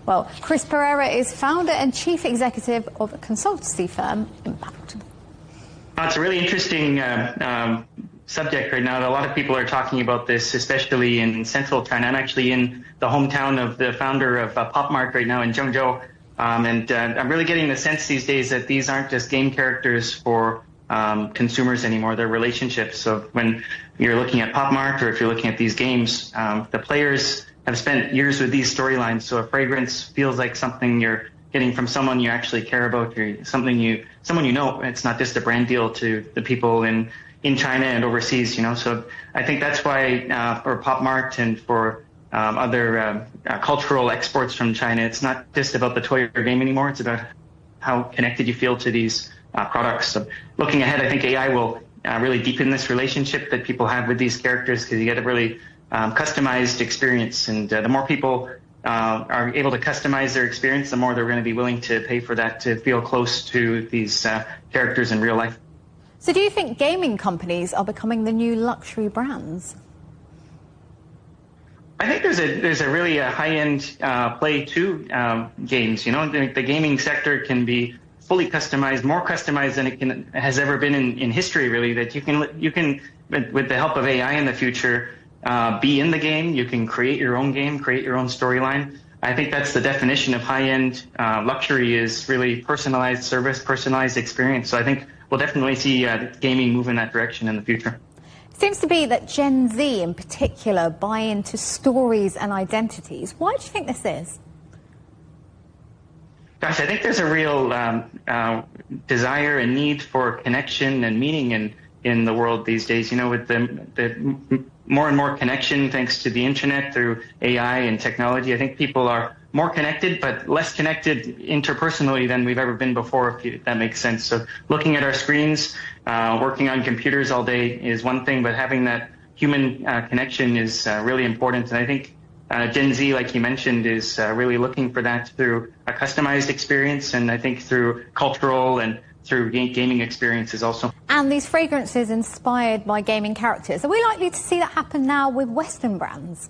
Well, Chris Pereira is founder and chief executive of a consultancy firm, Impact. It's a really interesting subject right now. A lot of people are talking about this, especially in central China. I'm actually in the hometown of the founder of PopMart right now in Zhengzhou. And I'm really getting the sense these days that these aren't just game characters for consumers anymore. They're relationships. So when you're looking at PopMart or if you're looking at these games, the players have spent years with these storylines. So a fragrance feels like something you're getting from someone you actually care about, or someone you know. It's not just a brand deal to the people in China and overseas, you know. So I think that's why for PopMart and for other cultural exports from China, it's not just about the toy or game anymore. It's about how connected you feel to these products. So looking ahead, I think AI will really deepen this relationship that people have with these characters, because you get a really customized experience. And the more people are able to customize their experience, the more they're going to be willing to pay for that, to feel close to these characters in real life. So do you think gaming companies are becoming the new luxury brands? I think there's a really high-end play to games. You know, the gaming sector can be fully customized, more customized than it has ever been in history, really, that you can, with the help of AI in the future, be in the game. You can create your own game, create your own storyline. I think that's the definition of high-end luxury, is really personalized service, personalized experience. So I think we'll definitely see gaming move in that direction in the future. It seems to be that Gen Z in particular buy into stories and identities. Why do you think this is? Gosh, I think there's a real desire and need for connection and meaning in the world these days. You know, with the more and more connection thanks to the internet, through AI and technology, I think people are more connected, but less connected interpersonally than we've ever been before, if that makes sense. So looking at our screens, working on computers all day is one thing, but having that human connection is really important. And I think Gen Z, like you mentioned, is really looking for that through a customized experience, and I think through cultural and through gaming experiences also. And these fragrances inspired by gaming characters, are we likely to see that happen now with Western brands?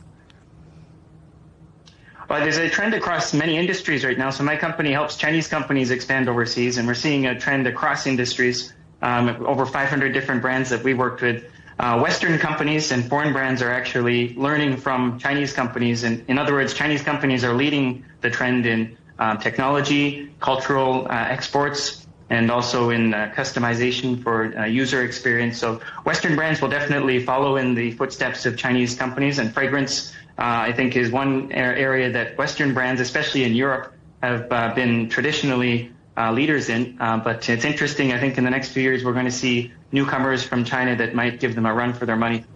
Well, there's a trend across many industries right now. So my company helps Chinese companies expand overseas, and we're seeing a trend across industries, over 500 different brands that we worked with. Western companies and foreign brands are actually learning from Chinese companies. And in other words, Chinese companies are leading the trend in technology, cultural exports, and also in customization for user experience. So Western brands will definitely follow in the footsteps of Chinese companies, and fragrance, I think, is one area that Western brands, especially in Europe, have been traditionally leaders in. But it's interesting, I think in the next few years we're going to see newcomers from China that might give them a run for their money.